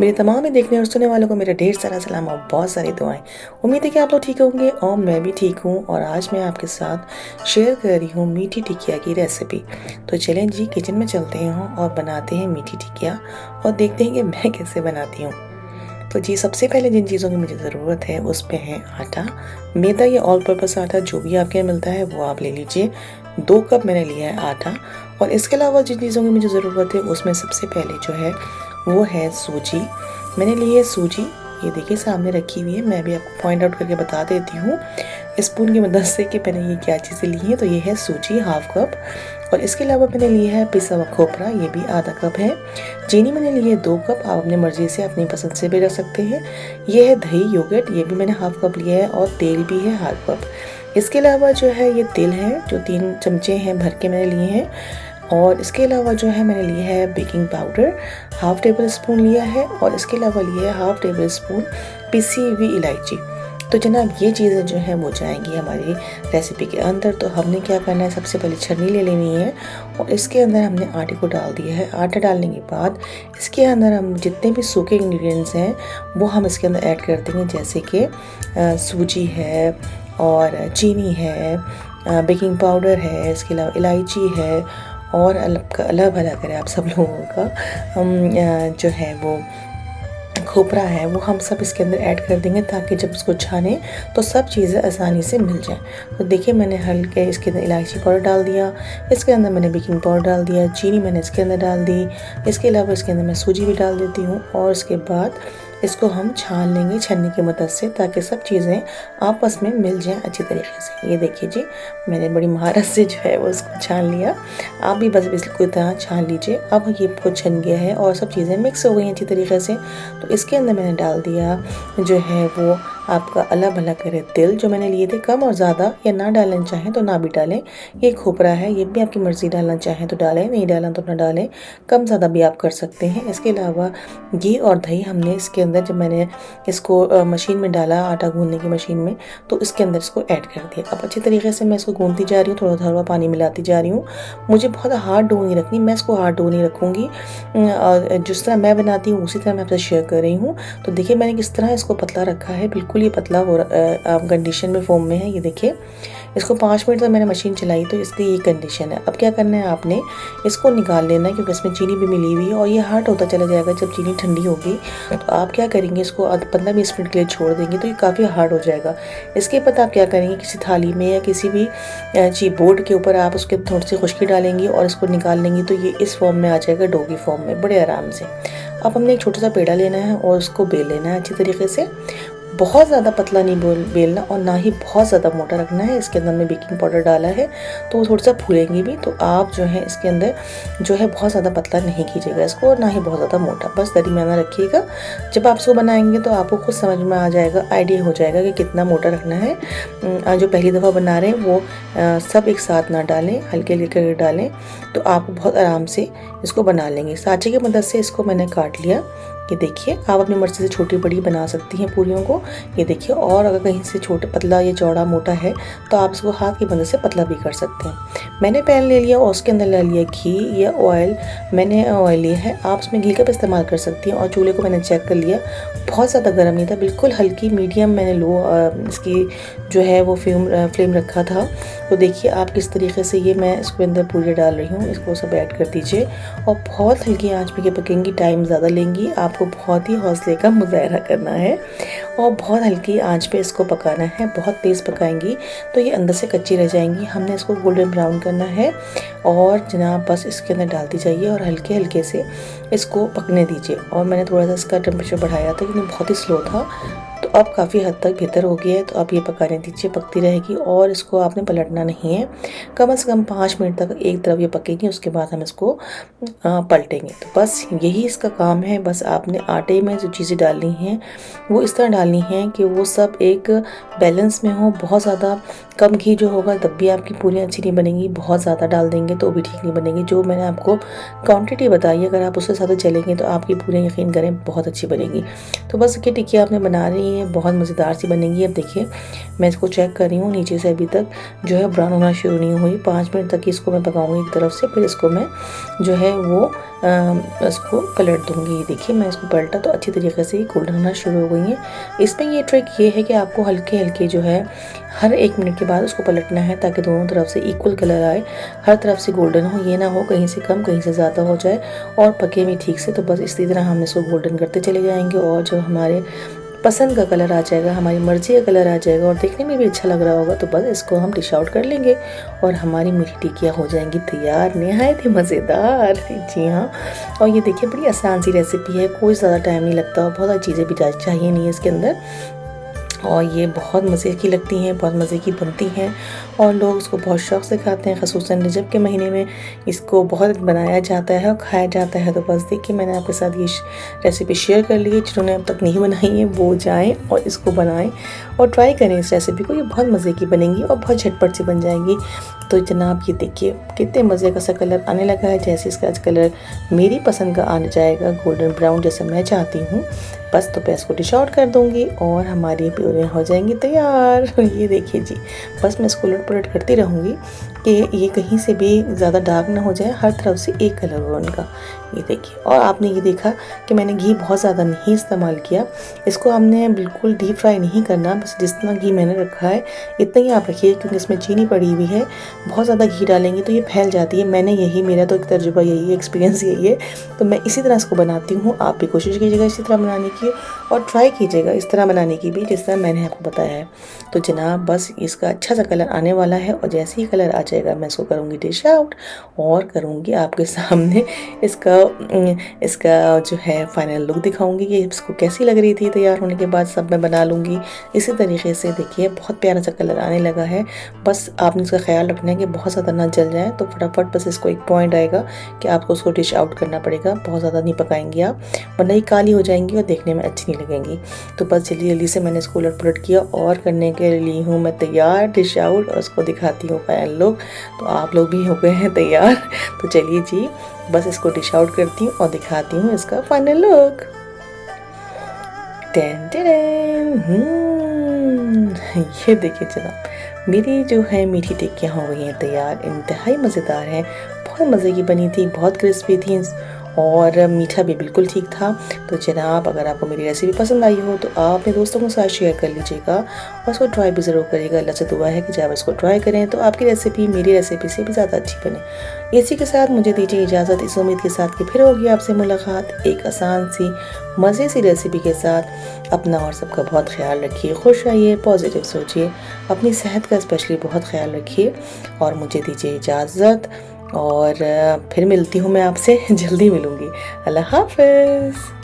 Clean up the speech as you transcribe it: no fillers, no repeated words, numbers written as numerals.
मेरे तमाम ही देखने और सुनने वालों को मेरा ढेर सारा सलाम और बहुत सारी दुआएं। उम्मीद है कि आप लोग ठीक होंगे और मैं भी ठीक हूँ। और आज मैं आपके साथ शेयर कर रही हूँ मीठी टिकिया की रेसिपी। तो चलें जी, किचन में चलते हैं और बनाते हैं मीठी टिकिया और देखते हैं कि मैं कैसे बनाती हूँ। तो जी, सबसे पहले जिन चीज़ों की मुझे ज़रूरत है उसमें है आटा, मैदा या ऑल पर्पस आटा जो भी आपके यहाँ मिलता है वो आप ले लीजिए। 2 कप मैंने लिया है आटा। और इसके अलावा जिन चीज़ों की मुझे ज़रूरत है उसमें सबसे पहले जो है वो है सूजी। मैंने ली है सूजी, ये देखिए सामने रखी हुई है। मैं भी आपको पॉइंट आउट करके बता देती हूँ स्पून की मदद से कि मैंने ये क्या चीज़ें ली हैं। तो ये है सूजी हाफ कप। और इसके अलावा मैंने लिया है पिसा हुआ खोपरा, ये भी आधा कप है। चीनी मैंने ली है 2 कप, आप अपनी मर्ज़ी से अपनी पसंद से भी रख सकते हैं। ये है दही योगर्ट, ये भी मैंने हाफ कप लिया है। और तेल भी है हाफ कप। इसके अलावा जो है ये तिल है जो 3 चमचे हैं भर के मैंने लिए हैं। और इसके अलावा जो है मैंने लिया है baking powder, half table spoon लिया है। और इसके अलावा लिया है हाफ टेबल स्पून पिसी हुई इलायची। तो जनाब ये चीज़ें जो हैं वो जाएंगी हमारी रेसिपी के अंदर। तो हमने क्या करना है, सबसे पहले छन्नी ले लेनी है और इसके अंदर हमने आटे को डाल दिया है। आटा डालने के बाद इसके अंदर हम जितने भी सूखे इंग्रेडिएंट्स हैं वो हम इसके अंदर ऐड कर देंगे, जैसे कि सूजी है और चीनी है, बेकिंग पाउडर है, इसके अलावा इलायची है और अल्लाह भला करे आप सब लोगों का जो है वो खोपरा है, वो हम सब इसके अंदर ऐड कर देंगे ताकि जब इसको छाने तो सब चीज़ें आसानी से मिल जाएं। तो देखिए मैंने हल्के इसके अंदर इलायची पाउडर डाल दिया, इसके अंदर मैंने बेकिंग पाउडर डाल दिया, चीनी मैंने इसके अंदर डाल दी। इसके अलावा इसके अंदर मैं सूजी भी डाल देती हूँ और इसके बाद इसको हम छान लेंगे छन्नी की मदद से ताकि सब चीज़ें आपस में मिल जाएं अच्छी तरीके से। ये देखिए जी, मैंने बड़ी महारत से जो है वो उसको छान लिया। आप भी बस बिल्कुल तरह छान लीजिए। अब ये बहुत छन गया है और सब चीज़ें मिक्स हो गई हैं अच्छी तरीके से। तो इसके अंदर मैंने डाल दिया जो है वो आपका अल्लाह भला करे तिल, जो मैंने लिए थे कम और ज़्यादा, या ना डालना चाहें तो ना भी डालें। ये खोपरा है, ये भी आपकी मर्ज़ी, डालना चाहें तो डालें, नहीं डालना तो ना डालें, कम ज़्यादा भी आप कर सकते हैं। इसके अलावा घी और दही हमने इसके अंदर, जब मैंने इसको मशीन में डाला आटा गूंदने की मशीन में, तो इसके अंदर इसको ऐड कर दिया। अब अच्छी तरीके से मैं इसको गूंदती जा रही हूँ, थोड़ा थोड़ा पानी मिलाती जा रही हूँ। मुझे बहुत हार्ड डो नहीं रखनी, मैं इसको हार्ड डो नहीं रखूँगी। और जिस तरह मैं बनाती हूँ उसी तरह मैं आपसे शेयर कर रही हूँ। तो देखिए मैंने किस तरह इसको पतला रखा है, बिल्कुल ये पतला हो कंडीशन में फॉर्म में है। ये देखिए इसको 5 मिनट तक मैंने मशीन चलाई तो इसकी ये कंडीशन है। अब क्या करना है, आपने इसको निकाल लेना है क्योंकि इसमें चीनी भी मिली हुई है और ये हार्ड होता चला जाएगा जब चीनी ठंडी होगी। तो आप क्या करेंगे, इसको 15-20 मिनट के लिए छोड़ देंगे तो ये काफ़ी हार्ड हो जाएगा। इसके बाद आप क्या करेंगे, किसी थाली में या किसी भी बोर्ड के ऊपर आप उसके थोड़ी सी खुश्की डालेंगी और इसको निकाल लेंगी तो ये इस फॉर्म में आ जाएगा, डो की फॉर्म में, बड़े आराम से। अब हमने एक छोटा सा पेड़ा लेना है और उसको बेल लेना है अच्छी तरीके से। बहुत ज़्यादा पतला नहीं बेलना और ना ही बहुत ज़्यादा मोटा रखना है। इसके अंदर मैं बेकिंग पाउडर डाला है तो वो थोड़ा सा फूलेंगी भी। तो आप जो है इसके अंदर जो है बहुत ज़्यादा पतला नहीं कीजिएगा इसको और ना ही बहुत ज़्यादा मोटा, बस दरमियाना रखिएगा। जब आप इसको बनाएंगे तो आपको खुद समझ में आ जाएगा, आइडिया हो जाएगा कि कितना मोटा रखना है। जो पहली दफ़ा बना रहे हैं वो सब एक साथ ना डालें, हल्के हल्के करके डालें तो आप बहुत आराम से इसको बना लेंगे। साँचे की मदद से इसको मैंने काट लिया। ये देखिए, आप अपनी मर्ज़ी से छोटी बड़ी बना सकती हैं पूरियों को। ये देखिए, और अगर कहीं से छोटे पतला या चौड़ा मोटा है तो आप इसको हाथ की मदद से पतला भी कर सकते हैं। मैंने पैन ले लिया और उसके अंदर ले लिया घी या ऑयल। मैंने ऑयल लिया है, आप उसमें घी का भी इस्तेमाल कर सकती हैं। और चूल्हे को मैंने चेक कर लिया, बहुत ज़्यादा गर्म नहीं था, बिल्कुल हल्की मीडियम मैंने लो इसकी जो है वो फ्लेम रखा था। तो देखिए आप किस तरीके से ये मैं इसके अंदर पूरी डाल रही हूँ, इसको सब ऐड कर दीजिए और बहुत हल्की आंच पे पकेंगी, टाइम ज़्यादा लेंगी, आपको बहुत ही हौसले का मुजाहरा करना है और बहुत हल्की आंच पे इसको पकाना है। बहुत तेज़ पकाएंगी तो ये अंदर से कच्ची रह जाएंगी। हमने इसको गोल्डन ब्राउन करना है और जनाब बस इसके अंदर डालती जाइए और हल्के हल्के से इसको पकने दीजिए। और मैंने थोड़ा सा इसका टेम्परेचर बढ़ाया था क्योंकि बहुत ही स्लो था, तो अब काफ़ी हद तक बेहतर हो गया है। तो आप ये पकाने दीजिए, पकती रहेगी और इसको आपने पलटना नहीं है। कम से कम 5 मिनट तक एक तरफ ये पकेगी, उसके बाद हम इसको पलटेंगे। तो बस यही इसका काम है। बस आपने आटे में जो चीज़ें डालनी हैं वो इस तरह डालनी है कि वो सब एक बैलेंस में हो। बहुत ज़्यादा कम घी जो होगा तब भी आपकी पूरियाँ अच्छी नहीं बनेंगी, बहुत ज़्यादा डाल देंगे तो भी ठीक नहीं बनेगी। जो मैंने आपको क्वांटिटी बताई है, अगर आप उसके साथ चलेंगे तो आपकी पूरियाँ यकीन करें बहुत अच्छी बनेगी। तो बस ये टिकिया आपने बना रही है, हैं, बहुत मज़ेदार सी बनेंगी। अब देखिए मैं इसको चेक कर रही हूँ, नीचे से अभी तक जो है ब्राउन होना शुरू नहीं हुई। 5 मिनट तक इसको मैं पकाऊंगी एक तरफ से, फिर इसको मैं जो है वो इसको पलट दूँगी। ये देखिए मैं इसको पलटा तो अच्छी तरीके से गोल्डन होना शुरू हो गई है। इसमें ये ट्रिक ये है कि आपको हल्के हल्के जो है हर 1 मिनट के बाद उसको पलटना है, ताकि दोनों तरफ से इक्वल कलर आए, हर तरफ से गोल्डन हो। ये ना हो कहीं से कम कहीं से ज़्यादा हो जाए और पके भी ठीक से। तो बस इसी तरह हम इसको गोल्डन करते चले जाएंगे और जब हमारे पसंद का कलर आ जाएगा, हमारी मर्ज़ी का कलर आ जाएगा और देखने में भी अच्छा लग रहा होगा, तो बस इसको हम डिश आउट कर लेंगे और हमारी मीठी टिक्कियाँ हो जाएंगी तैयार। नहायत ही मज़ेदार। जी हाँ, और ये देखिए बड़ी आसान सी रेसिपी है, कोई ज़्यादा टाइम नहीं लगता और बहुत सारी चीज़ें भी चाहिए नहीं है इसके अंदर, और ये बहुत मज़े की लगती हैं, बहुत मज़े की बनती हैं और लोग इसको बहुत शौक़ से खाते हैं। ख़ुसूसन रजब के महीने में इसको बहुत बनाया जाता है और खाया जाता है। तो बस देखिए मैंने आपके साथ ये रेसिपी शेयर कर ली है। जिन्होंने अब तक नहीं बनाई है वो जाएं और इसको बनाएं और ट्राई करें इस रेसिपी को। ये बहुत मज़े की बनेंगी और बहुत झटपट से बन जाएंगी। तो जनाब ये देखिए कितने मज़े का सा कलर आने लगा है। जैसे इसका कलर मेरी पसंद का आने जाएगा, गोल्डन ब्राउन जैसे मैं चाहती हूँ, बस तो मैं इसको डिश आउट कर दूँगी और हमारी प्यूरी हो जाएंगी तैयार। ये देखिए जी, बस मैं इसको उलट पुलट करती रहूँगी कि ये कहीं से भी ज़्यादा डार्क ना हो जाए, हर तरफ से एक कलर हो उनका। ये देखिए, और आपने ये देखा कि मैंने घी बहुत ज़्यादा नहीं इस्तेमाल किया। इसको हमने बिल्कुल डीप फ्राई नहीं करना, बस जितना घी मैंने रखा है इतना ही आप रखिए, क्योंकि इसमें चीनी पड़ी हुई है। बहुत ज़्यादा घी डालेंगे तो ये फैल जाती है। मेरा तो एक तजुर्बा यही है, एक्सपीरियंस यही है। तो मैं इसी तरह इसको बनाती हूँ। आप भी कोशिश कीजिएगा इसी तरह बनाने की और ट्राई कीजिएगा इस तरह बनाने की भी जिस तरह मैंने आपको बताया है। तो जनाब बस इसका अच्छा सा कलर आने वाला है और जैसे ही कलर आ जाएगा मैं इसको करूँगी डिश आउट और करूँगी आपके सामने इसका जो है फाइनल लुक दिखाऊंगी कि इसको कैसी लग रही थी तैयार होने के बाद। सब मैं बना लूँगी इसी तरीके से। देखिए बहुत प्यारा सा कलर आने लगा है। बस आपने इसका ख्याल रखना है कि बहुत ज़्यादा ना जल जाए। तो फटाफट बस इसको एक पॉइंट आएगा कि आपको उसको डिश आउट करना पड़ेगा। बहुत ज़्यादा नहीं पकाएंगी आप, वरना ही काली हो जाएंगी और देखने में अच्छी नहीं लगेंगी। तो बस जल्दी जल्दी से मैंने इसको उलट पुलट किया और करने के लिए हूँ मैं तैयार डिश आउट और उसको दिखाती हूँ फाइनल लुक। तो आप लोग भी हो गए हैं तैयार। तो चलिए जी, बस इसको डिश आउट करती हूँ और दिखाती हूँ इसका फाइनल लुक। ये देखिए जनाब, मेरी जो है मीठी टिक्कियाँ हो गई हैं तैयार। इंतहाई मज़ेदार है, बहुत मज़े की बनी थी, बहुत क्रिस्पी थी और मीठा भी बिल्कुल ठीक था। तो जनाब अगर आपको मेरी रेसिपी पसंद आई हो तो आप अपने दोस्तों के साथ शेयर कर लीजिएगा और इसको ट्राई भी ज़रूर करिएगा। अल्लाह से दुआ है कि जब इसको ट्राई करें तो आपकी रेसिपी मेरी रेसिपी से भी ज़्यादा अच्छी बने। इसी के साथ मुझे दीजिए इजाज़त, इस उम्मीद के साथ कि फिर होगी आपसे मुलाकात एक आसान सी मज़े सी रेसिपी के साथ। अपना और सबका बहुत ख्याल रखिए, खुश रहिए, पॉजिटिव सोचिए, अपनी सेहत का स्पेशली बहुत ख्याल रखिए और मुझे दीजिए इजाज़त। और फिर मिलती हूँ मैं आपसे, जल्दी मिलूँगी। अल्लाह हाफ़िज़।